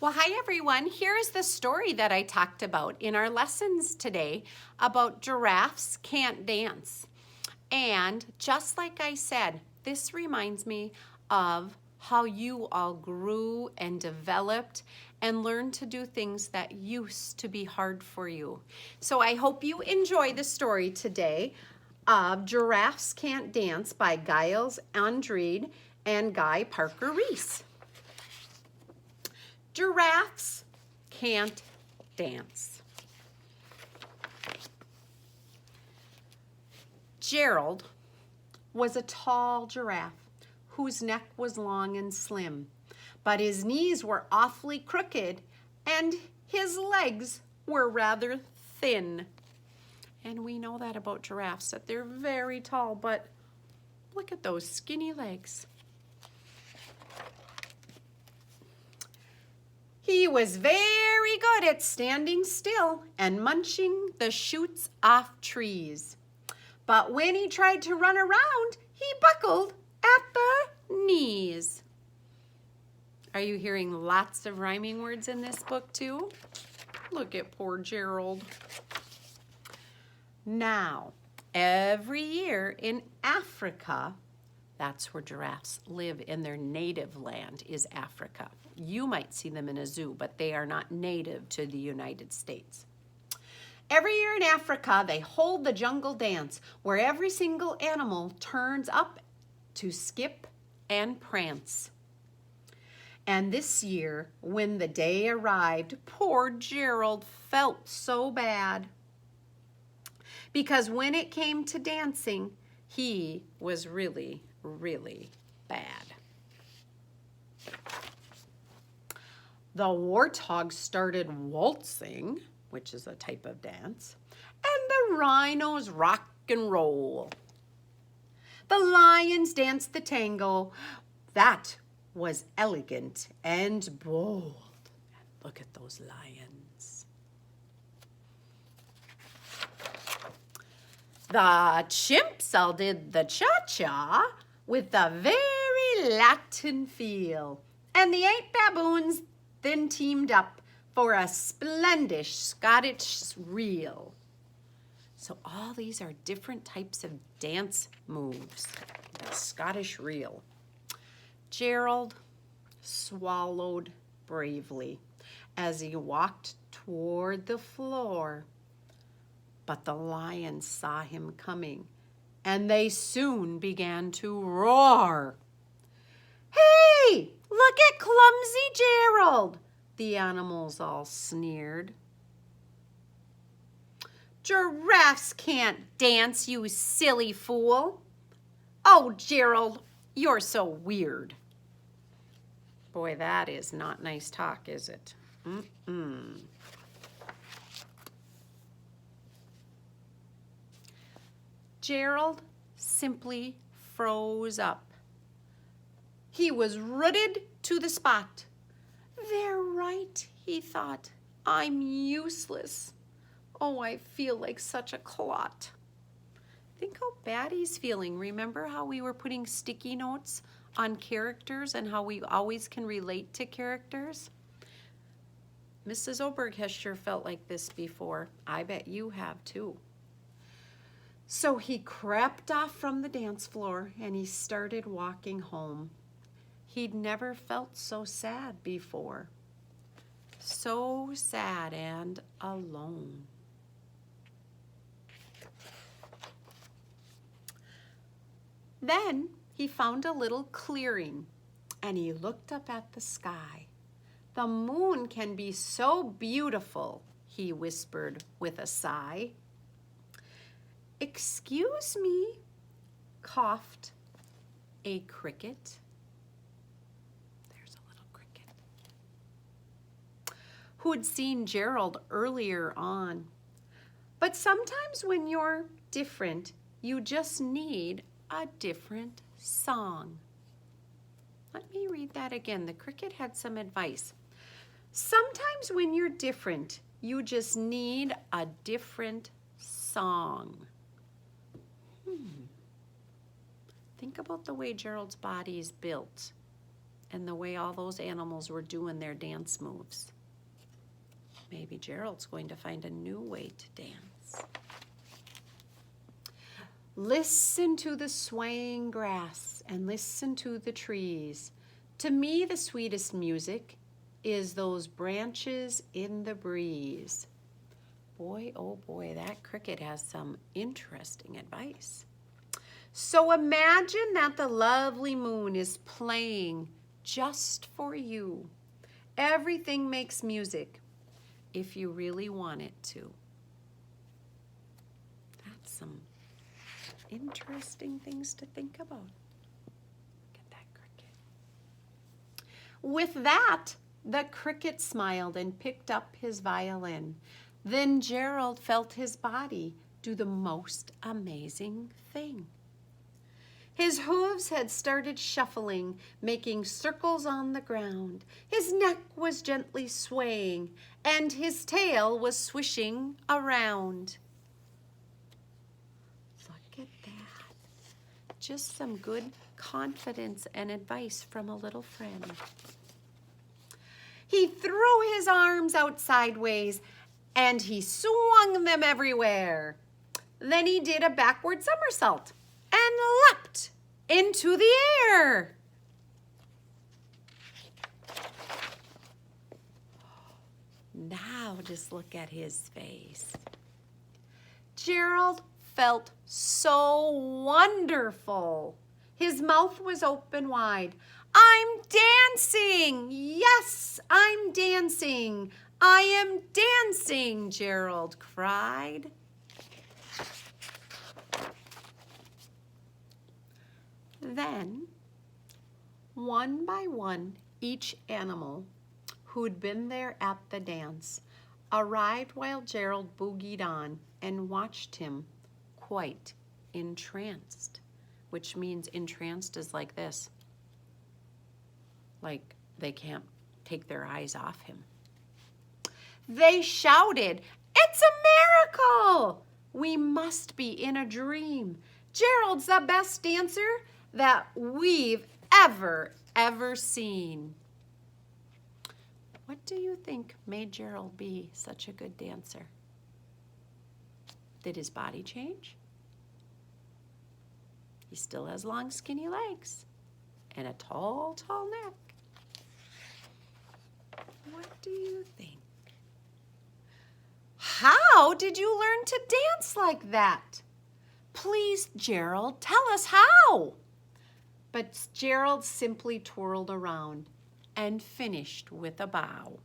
Well, hi everyone. Here's the story that I talked about in our lessons today about giraffes can't dance. And just like I said, this reminds me of how you all grew and developed and learned to do things that used to be hard for you. So I hope you enjoy the story today of Giraffes Can't Dance by Giles Andrade and Guy Parker Reese. Giraffes can't dance. Gerald was a tall giraffe whose neck was long and slim, but his knees were awfully crooked and his legs were rather thin. And we know that about giraffes, that they're very tall, but look at those skinny legs. He was very good at standing still and munching the shoots off trees. But when he tried to run around, he buckled at the knees. Are you hearing lots of rhyming words in this book too? Look at poor Gerald. Now, every year in Africa, that's where giraffes live in their native land is Africa. You might see them in a zoo, but they are not native to the United States. Every year in Africa, they hold the jungle dance where every single animal turns up to skip and prance. And this year, when the day arrived, poor Gerald felt so bad. Because when it came to dancing, he was really, really bad. The warthogs started waltzing, which is a type of dance, and the rhinos rock and roll. The lions danced the tango. That was elegant and bold. Look at those lions. The chimps all did the cha-cha with a very Latin feel, and the 8 baboons then teamed up for a splendid Scottish reel. So all these are different types of dance moves. The Scottish reel. Gerald swallowed bravely as he walked toward the floor. But the lions saw him coming, and they soon began to roar. "Hey, look at clumsy Gerald!" the animals all sneered. "Giraffes can't dance, you silly fool." "Oh, Gerald, you're so weird." Boy, that is not nice talk, is it? Gerald simply froze up. He was rooted to the spot. "They're right," he thought. "I'm useless. Oh, I feel like such a clot." Think how bad he's feeling. Remember how we were putting sticky notes on characters and how we always can relate to characters? Mrs. Oberg has sure felt like this before. I bet you have too. So he crept off from the dance floor and he started walking home. He'd never felt so sad before. So sad and alone. Then he found a little clearing and he looked up at the sky. "The moon can be so beautiful," he whispered with a sigh. "Excuse me," coughed a cricket. There's a little cricket. Who'd seen Gerald earlier on. But sometimes when you're different, you just need a different song. Let me read that again. The cricket had some advice. Sometimes when you're different, you just need a different song. Think about the way Gerald's body is built and the way all those animals were doing their dance moves. Maybe Gerald's going to find a new way to dance. Listen to the swaying grass and listen to the trees. To me, the sweetest music is those branches in the breeze. Boy, oh boy, that cricket has some interesting advice. So imagine that the lovely moon is playing just for you. Everything makes music if you really want it to. That's some interesting things to think about. Look at that cricket. With that, the cricket smiled and picked up his violin. Then Gerald felt his body do the most amazing thing. His hooves had started shuffling, making circles on the ground. His neck was gently swaying, and his tail was swishing around. Look at that. Just some good confidence and advice from a little friend. He threw his arms out sideways, and he swung them everywhere. Then he did a backward somersault and leapt into the air. Now just look at his face. Gerald felt so wonderful. His mouth was open wide. I'm dancing. Yes, I'm dancing. I am dancing, Gerald cried. Then, one by one, each animal who'd been there at the dance arrived while Gerald boogied on and watched him quite entranced, which means entranced is like this. Like they can't take their eyes off him. They shouted, "It's a miracle! We must be in a dream. Gerald's the best dancer that we've ever seen." What do you think made Gerald be such a good dancer? Did his body change? He still has long, skinny legs and a tall, tall neck. What do you think? How did you learn to dance like that? Please, Gerald, tell us how. But Gerald simply twirled around and finished with a bow.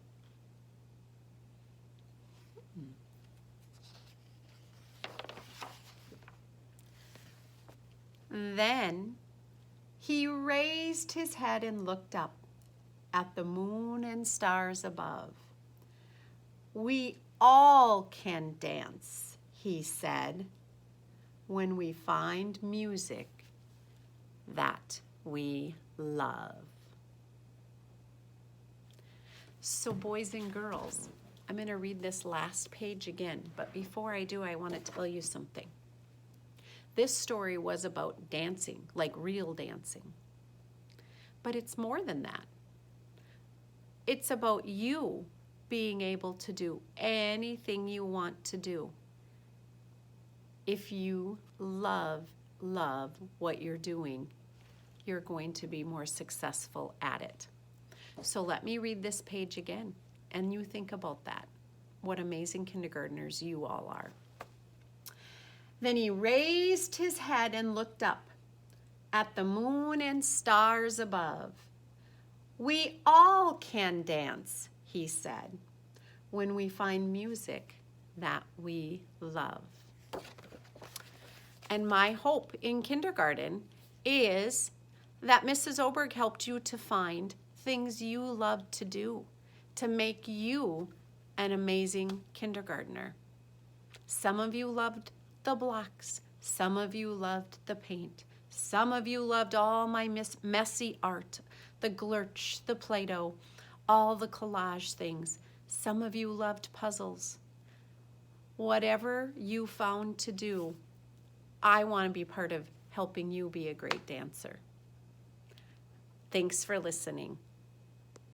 Then he raised his head and looked up at the moon and stars above. "We all can dance," he said, "when we find music that we love." So boys and girls, I'm going to read this last page again, but before I do, I want to tell you something. This story was about dancing, like real dancing. But it's more than that. It's about you being able to do anything you want to do. If you love what you're doing, you're going to be more successful at it. So let me read this page again, and you think about that. What amazing kindergartners you all are. Then he raised his head and looked up at the moon and stars above. "We all can dance," he said, "when we find music that we love." And my hope in kindergarten is that Mrs. Oberg helped you to find things you love to do to make you an amazing kindergartner. Some of you loved the blocks. Some of you loved the paint. Some of you loved all my messy art, the glurch, the Play-Doh, all the collage things. Some of you loved puzzles. Whatever you found to do, I want to be part of helping you be a great dancer. Thanks for listening.